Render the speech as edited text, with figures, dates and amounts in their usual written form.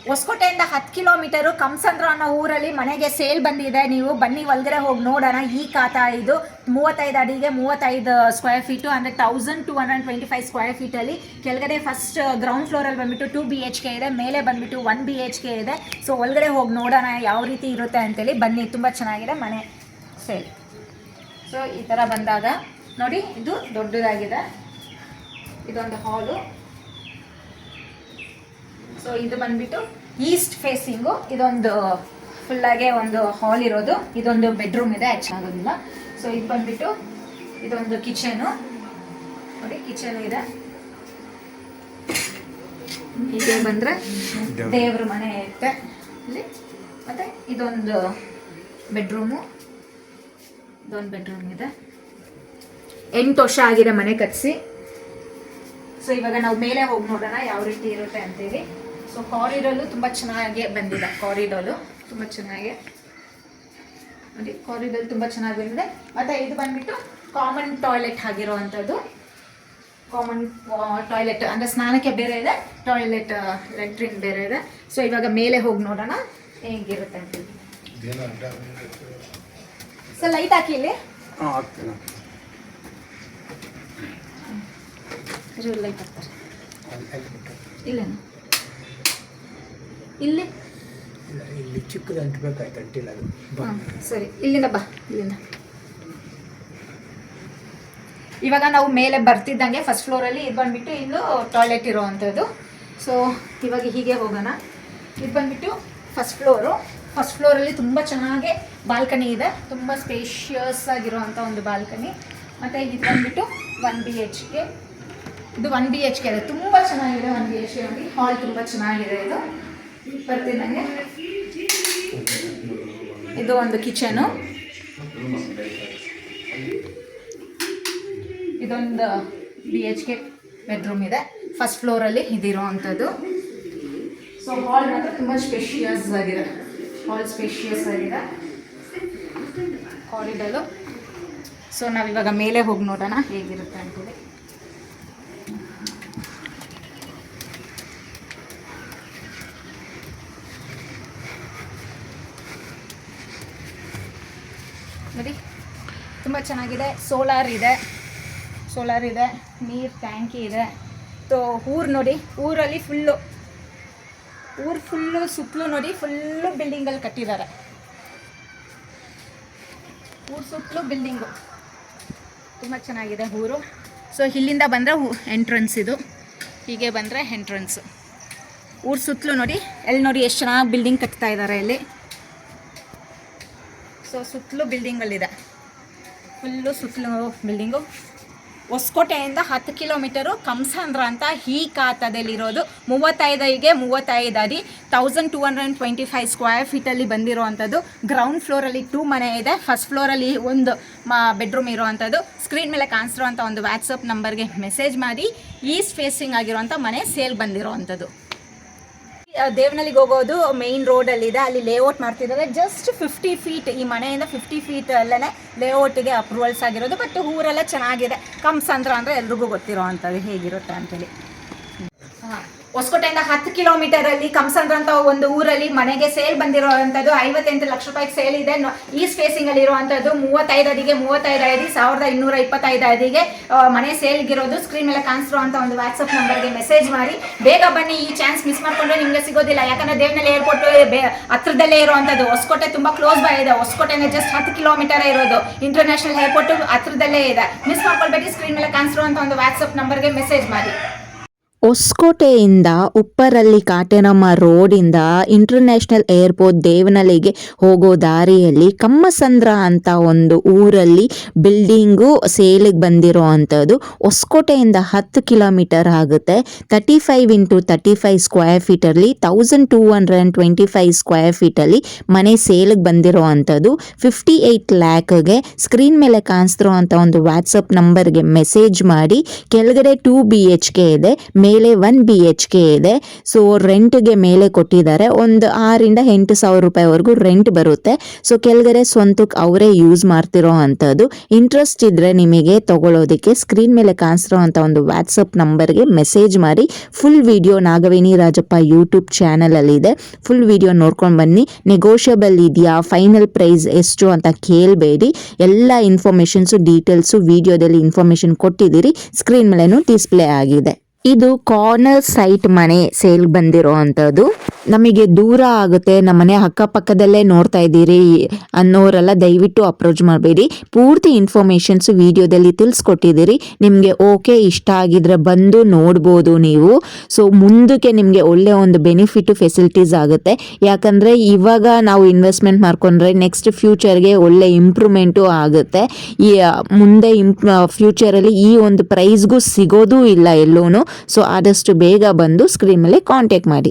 ಹೊಸಕೋಟೆಯಿಂದ 10 kilometre ಕಮಸಂದ್ರ ಅನ್ನೋ ಊರಲ್ಲಿ ಮನೆಗೆ ಸೇಲ್ ಬಂದಿದೆ. ನೀವು ಬನ್ನಿ ಒಳಗಡೆ ಹೋಗಿ ನೋಡೋಣ. ಈ ಖಾತಾ ಇದು 35 ಅಡಿಗೆ 35 ಸ್ಕ್ವೇರ್ ಫೀಟು ಅಂದರೆ 1225 ಸ್ಕ್ವೇರ್ ಫೀಟಲ್ಲಿ. ಕೆಳಗಡೆ ಫಸ್ಟ್ ಗ್ರೌಂಡ್ ಫ್ಲೋರಲ್ಲಿ ಬಂದುಬಿಟ್ಟು 2 BHK ಇದೆ, ಮೇಲೆ ಬಂದುಬಿಟ್ಟು 1 BHK ಇದೆ. ಸೊ ಒಳಗಡೆ ಹೋಗಿ ನೋಡೋಣ ಯಾವ ರೀತಿ ಇರುತ್ತೆ ಅಂತೇಳಿ. ಬನ್ನಿ, ತುಂಬ ಚೆನ್ನಾಗಿದೆ ಮನೆ ಸೇಲ್. ಸೊ ಈ ಥರ ಬಂದಾಗ ನೋಡಿ, ಇದು ದೊಡ್ಡದಾಗಿದೆ, ಇದೊಂದು ಹಾಲು. ಸೊ ಇದು ಬಂದ್ಬಿಟ್ಟು ಈಸ್ಟ್ ಫೇಸಿಂಗು, ಇದೊಂದು ಫುಲ್ಲಾಗೆ ಒಂದು ಹಾಲ್ ಇರೋದು, ಇದೊಂದು ಬೆಡ್ರೂಮ್ ಇದೆ, ಹೆಚ್ಚಾಗೋದಿಲ್ಲ. ಸೊ ಇದು ಬಂದ್ಬಿಟ್ಟು ಇದೊಂದು ಕಿಚನು ನೋಡಿ, ಕಿಚನ್ ಇದೆ. ಹೀಗೆ ಬಂದರೆ ದೇವ್ರ ಮನೆ ಇರುತ್ತೆ ಇಲ್ಲಿ. ಮತ್ತು ಇದೊಂದು ಬೆಡ್ರೂಮು, ಇದೊಂದು ಬೆಡ್ರೂಮ್ ಇದೆ. 8 ವರ್ಷ ಆಗಿದೆ ಮನೆ ಕಟ್ಟಿಸಿ. ಸೊ ಇವಾಗ ನಾವು ಮೇಲೆ ಹೋಗಿ ನೋಡೋಣ ಯಾವ ರೀತಿ ಇರುತ್ತೆ ಅಂತೇಳಿ. ಸೊ ಕಾರಿಡಾರು ತುಂಬ ಚೆನ್ನಾಗಿ ಬಂದಿದೆ, ಕಾರಿಡಾರು ತುಂಬ ಚೆನ್ನಾಗಿ ನೋಡಿ, ಕಾರಿಡಾರ್ ತುಂಬ ಚೆನ್ನಾಗಿ ಬಂದಿದೆ. ಮತ್ತು ಇದು ಬಂದುಬಿಟ್ಟು ಕಾಮನ್ ಟಾಯ್ಲೆಟ್ ಆಗಿರೋವಂಥದ್ದು. ಕಾಮನ್ ಟಾಯ್ಲೆಟ್ ಅಂದರೆ ಸ್ನಾನಕ್ಕೆ ಬೇರೆ ಇದೆ, ಟಾಯ್ಲೆಟ್ ಲ್ಯಾಟ್ರಿನ್ ಬೇರೆ ಇದೆ. ಸೊ ಇವಾಗ ಮೇಲೆ ಹೋಗಿ ನೋಡೋಣ ಹೇಗಿರುತ್ತೆ ಅಂತೇಳಿ. ಸೊ ಲೈಟ್ ಹಾಕಿ ಇಲ್ಲಿ, ಲೈಟ್ ಹಾಕ್ತಾರೆ ಇಲ್ಲ ಇಲ್ಲಿ ಇಲ್ಲಿ ಚಿಕ್ಕದು ಅಂಟಬೇಕಾಯ್ತು, ಅಂಟಿಲ್ಲ ಅದು. ಸರಿ, ಇಲ್ಲಿಂದ ಬಾ, ಇಲ್ಲಿಂದ. ಇವಾಗ ನಾವು ಮೇಲೆ ಬರ್ತಿದ್ದಂಗೆ ಫಸ್ಟ್ ಫ್ಲೋರಲ್ಲಿ ಇದು ಬಂದುಬಿಟ್ಟು ಇಲ್ಲೂ ಟಾಯ್ಲೆಟ್ ಇರೋವಂಥದ್ದು. ಸೊ ಇವಾಗ ಹೀಗೆ ಹೋಗೋಣ. ಇದು ಬಂದುಬಿಟ್ಟು ಫಸ್ಟ್ ಫ್ಲೋರು. ಫಸ್ಟ್ ಫ್ಲೋರಲ್ಲಿ ತುಂಬ ಚೆನ್ನಾಗಿ ಬಾಲ್ಕನಿ ಇದೆ, ತುಂಬ ಸ್ಪೇಷಿಯಸ್ ಆಗಿರೋವಂಥ ಒಂದು ಬಾಲ್ಕನಿ. ಮತ್ತು ಇದು ಬಂದುಬಿಟ್ಟು 1 BHK. ಇದು 1 BHK ಇದೆ, ತುಂಬ ಚೆನ್ನಾಗಿದೆ 1 BHK ನೋಡಿ. ಹಾಲ್ ತುಂಬ ಚೆನ್ನಾಗಿದೆ. ಇದು ಬರ್ತಿದ್ದಂಗೆ ಇದು ಒಂದು ಕಿಚನು, ಇದೊಂದು BHK ಬೆಡ್ರೂಮ್ ಇದೆ ಫಸ್ಟ್ ಫ್ಲೋರಲ್ಲಿ ಇದಿರೋ ಅಂಥದ್ದು. ಸೊ ಹಾಲ್ ಮಾತ್ರ ತುಂಬ ಸ್ಪೇಷಿಯಸ್ ಆಗಿದೆ, ಹಾಲ್ ಸ್ಪೇಷಿಯಸ್ ಆಗಿದೆ, ಕಾರಿಡಾರು. ಸೊ ನಾವಿವಾಗ ಮೇಲೆ ಹೋಗಿ ನೋಡೋಣ ಹೇಗಿರುತ್ತೆ ಅಂತೇಳಿ. ನೋಡಿ ತುಂಬ ಚೆನ್ನಾಗಿದೆ. ಸೋಲಾರ್ ಇದೆ, ನೀರು ಟ್ಯಾಂಕಿ ಇದೆ. ಸೊ ಊರು ನೋಡಿ, ಊರಲ್ಲಿ ಫುಲ್ಲು ಸುತ್ತಲೂ ನೋಡಿ, ಫುಲ್ಲು ಬಿಲ್ಡಿಂಗಲ್ಲಿ ಕಟ್ಟಿದ್ದಾರೆ. ಊರು ಸುತ್ತಲೂ ಬಿಲ್ಡಿಂಗು, ತುಂಬ ಚೆನ್ನಾಗಿದೆ ಊರು. ಸೊ ಇಲ್ಲಿಂದ ಬಂದರೆ ಎಂಟ್ರೆನ್ಸ್, ಇದು ಹೀಗೆ ಬಂದರೆ ಎಂಟ್ರೆನ್ಸು. ಊರು ಸುತ್ತಲೂ ನೋಡಿ, ಎಲ್ಲಿ ನೋಡಿ ಎಷ್ಟು ಚೆನ್ನಾಗಿ ಬಿಲ್ಡಿಂಗ್ ಕಟ್ತಾ ಇದ್ದಾರೆ ಇಲ್ಲಿ. ಸೊ ಸುತ್ತಲೂ ಬಿಲ್ಡಿಂಗಲ್ಲಿದೆ, ಫುಲ್ಲು ಸುತ್ತಲೂ ಬಿಲ್ಡಿಂಗು. ಹೊಸಕೋಟೆಯಿಂದ 10 ಕಿಲೋಮೀಟರು ಕಮಸಂದ್ರ ಅಂತ ಈ ಖಾತಾದಲ್ಲಿರೋದು. 35ಗೆ 35 ಅಡಿ, 1225 ಸ್ಕ್ವೇರ್ ಫೀಟಲ್ಲಿ ಬಂದಿರೋ ಅಂಥದ್ದು. ಗ್ರೌಂಡ್ ಫ್ಲೋರಲ್ಲಿ 2 ಮನೆ ಇದೆ, ಫಸ್ಟ್ ಫ್ಲೋರಲ್ಲಿ ಒಂದು ಬೆಡ್ರೂಮ್ ಇರೋ ಅಂಥದ್ದು. ಸ್ಕ್ರೀನ್ ಮೇಲೆ ಕಾಣಿಸಿರೋ ಅಂಥ ಒಂದು ವಾಟ್ಸಪ್ ನಂಬರ್ಗೆ ಮೆಸೇಜ್ ಮಾಡಿ. ಈಸ್ಟ್ ಫೇಸಿಂಗ್ ಆಗಿರೋಂಥ ಮನೆ ಸೇಲ್ ಬಂದಿರೋ ಅಂಥದ್ದು. ದೇವನಹಳ್ಳಿಗೆ ಹೋಗೋದು ಮೇಯ್ನ್ ರೋಡಲ್ಲಿದೆ, ಅಲ್ಲಿ ಲೇಔಟ್ ಮಾಡ್ತಿದ್ದಾರೆ. ಜಸ್ಟ್ 50 ಫೀಟ್, ಈ ಮನೆಯಿಂದ 50 ಫೀಟ್ ಅಲ್ಲೇ ಲೇಔಟಿಗೆ ಅಪ್ರೂವಲ್ಸ್ ಆಗಿರೋದು. ಬಟ್ ಊರೆಲ್ಲ ಚೆನ್ನಾಗಿದೆ. ಕಮಸಂದ್ರ ಅಂದರೆ ಎಲ್ರಿಗೂ ಗೊತ್ತಿರೋ ಅಂಥದ್ದು ಹೇಗಿರುತ್ತೆ ಅಂತೇಳಿ. ಹೊಸಕೋಟೆಯಿಂದ 10 ಕಿಲೋಮೀಟರಲ್ಲಿ ಕಮಸಂದ್ರ ಅಂತ ಒಂದು ಊರಲ್ಲಿ ಮನೆಗೆ ಸೇಲ್ ಬಂದಿರೋವಂಥದ್ದು. 58 ಲಕ್ಷ ರೂಪಾಯಿಗೆ ಸೇಲ್ ಇದೆ. ಈಸ್ಟ್ ಫೇಸಿಂಗಲ್ಲಿ ಇರುವಂಥದ್ದು. 35 ಅಡಿಗೆ 35 ಅಡಿ, 1225 ಅಡಿಗೆ ಮನೆ ಸೇಲ್ಗಿರೋದು. ಸ್ಕ್ರೀನ್ ಮೇಲೆ ಕಾಣಿಸಿರುವಂಥ ಒಂದು ವಾಟ್ಸಪ್ ನಂಬರ್ಗೆ ಮೆಸೇಜ್ ಮಾಡಿ. ಬೇಗ ಬನ್ನಿ, ಈ ಚಾನ್ಸ್ ಮಿಸ್ ಮಾಡಿಕೊಂಡ್ರೆ ನಿಮಗೆ ಸಿಗೋದಿಲ್ಲ. ಯಾಕಂದರೆ ದೇವನಹಳ್ಳಿ ಏರ್ಪೋರ್ಟ್ ಹತ್ರದಲ್ಲೇ ಇರುವಂಥದ್ದು. ಹೊಸಕೋಟೆ ತುಂಬ ಕ್ಲೋಸ್ ಬೈ ಇದೆ. ಹೊಸಕೋಟೆನೇ ಜಸ್ಟ್ 10 ಕಿಲೋಮೀಟರ್ ಇರೋದು. ಇಂಟರ್ನ್ಯಾಷನಲ್ ಏರ್ಪೋರ್ಟ್ ಹತ್ರದಲ್ಲೇ ಇದೆ. ಮಿಸ್ ಮಾಡ್ಕೊಳ್ಬೇಡಿ. ಸ್ಕ್ರೀನ್ ಮೇಲೆ ಕಾಣಿಸಿರುವಂಥ ಒಂದು ವಾಟ್ಸಪ್ ನಂಬರ್ಗೆ ಮೆಸೇಜ್ ಮಾಡಿ. ಹೊಸಕೋಟೆಯಿಂದ ಉಪ್ಪರಳ್ಳಿ ಕಾಟೇರಮ್ಮ ರೋಡಿಂದ ಇಂಟರ್ನ್ಯಾಷನಲ್ ಏರ್ಪೋರ್ಟ್ ದೇವನಹಳ್ಳಿಗೆ ಹೋಗೋ ದಾರಿಯಲ್ಲಿ ಕಮ್ಮಸಂದ್ರ ಅಂತ ಒಂದು ಊರಲ್ಲಿ ಬಿಲ್ಡಿಂಗು ಸೇಲಿಗೆ ಬಂದಿರೋ ಅಂಥದ್ದು. ಹೊಸಕೋಟೆಯಿಂದ 10 ಕಿಲೋಮೀಟರ್ ಆಗುತ್ತೆ. 35 × 35 ಸ್ಕ್ವೇರ್ ಫೀಟಲ್ಲಿ 1225 ಸ್ಕ್ವೇರ್ ಫೀಟಲ್ಲಿ ಮನೆ ಸೇಲಿಗೆ ಬಂದಿರೋ ಅಂಥದ್ದು. 58 ಲ್ಯಾಕ್ಗೆ ಸ್ಕ್ರೀನ್ ಮೇಲೆ ಕಾಣಿಸ್ತಿರೋ ಅಂಥ ಒಂದು ವಾಟ್ಸಪ್ ನಂಬರ್ಗೆ ಮೆಸೇಜ್ ಮಾಡಿ. ಕೆಳಗಡೆ 2 BHK ಇದೆ, ಮೇಲೆ 1 BHK ಇದೆ. ಸೊ ರೆಂಟ್ಗೆ ಮೇಲೆ ಕೊಟ್ಟಿದ್ದಾರೆ. ಒಂದು 6,000 to 8,000 ರೂಪಾಯಿವರೆಗೂ ರೆಂಟ್ ಬರುತ್ತೆ. ಸೊ ಕೆಳಗಡೆ ಸ್ವಂತಕ್ಕೆ ಅವರೇ ಯೂಸ್ ಮಾಡ್ತಿರೋ ಅಂಥದ್ದು. ಇಂಟ್ರೆಸ್ಟ್ ಇದ್ರೆ ನಿಮಗೆ ತಗೊಳ್ಳೋದಕ್ಕೆ ಸ್ಕ್ರೀನ್ ಮೇಲೆ ಕಾಣಿಸ್ತಿರೋ ಅಂತ ಒಂದು ವಾಟ್ಸಪ್ ನಂಬರ್ಗೆ ಮೆಸೇಜ್ ಮಾಡಿ. Full video Nagaveni Rajappa YouTube channel ಅಲ್ಲಿ ಇದೆ. ಫುಲ್ ವಿಡಿಯೋ ನೋಡ್ಕೊಂಡು ಬನ್ನಿ. ನೆಗೋಷಿಯಬಲ್ ಇದೆಯಾ, ಫೈನಲ್ ಪ್ರೈಸ್ ಎಷ್ಟು ಅಂತ ಕೇಳಬೇಡಿ. ಎಲ್ಲ ಇನ್ಫಾರ್ಮೇಷನ್ಸು ಡೀಟೇಲ್ಸು ವಿಡಿಯೋದಲ್ಲಿ ಇನ್ಫಾರ್ಮೇಷನ್ ಕೊಟ್ಟಿದ್ದೀರಿ, ಸ್ಕ್ರೀನ್ ಮೇಲೇನು ಡಿಸ್ಪ್ಲೇ ಆಗಿದೆ. ಇದು ಕಾರ್ನರ್ ಸೈಟ್ ಮನೆ ಸೇಲ್ ಬಂದಿರೋ ಅಂಥದ್ದು. ನಮಗೆ ದೂರ ಆಗುತ್ತೆ, ನಮ್ಮ ಮನೆ ಅಕ್ಕಪಕ್ಕದಲ್ಲೇ ನೋಡ್ತಾ ಇದ್ದೀರಿ ಅನ್ನೋರೆಲ್ಲ ದಯವಿಟ್ಟು ಅಪ್ರೋಚ್ ಮಾಡಬೇಡಿ. ಪೂರ್ತಿ ಇನ್ಫಾರ್ಮೇಷನ್ಸ್ ವಿಡಿಯೋದಲ್ಲಿ ತಿಳಿಸ್ಕೊಟ್ಟಿದ್ದೀರಿ. ನಿಮಗೆ ಓಕೆ ಇಷ್ಟ ಆಗಿದ್ರೆ ಬಂದು ನೋಡ್ಬೋದು ನೀವು. ಸೊ ಮುಂದಕ್ಕೆ ನಿಮಗೆ ಒಳ್ಳೆ ಒಂದು ಬೆನಿಫಿಟ್ ಫೆಸಿಲಿಟೀಸ್ ಆಗುತ್ತೆ. ಯಾಕಂದರೆ ಇವಾಗ ನಾವು ಇನ್ವೆಸ್ಟ್ಮೆಂಟ್ ಮಾಡ್ಕೊಂಡ್ರೆ ನೆಕ್ಸ್ಟ್ ಫ್ಯೂಚರ್ಗೆ ಒಳ್ಳೆ ಇಂಪ್ರೂವ್ಮೆಂಟು ಆಗುತ್ತೆ. ಈ ಮುಂದೆ ಫ್ಯೂಚರಲ್ಲಿ ಈ ಒಂದು ಪ್ರೈಸ್ಗೂ ಸಿಗೋದೂ ಇಲ್ಲ ಎಲ್ಲೂ. ಸೊ ಆದಷ್ಟು ಬೇಗ ಬಂದು ಸ್ಕ್ರೀನ್ ಮೇಲೆ ಕಾಂಟ್ಯಾಕ್ಟ್ ಮಾಡಿ.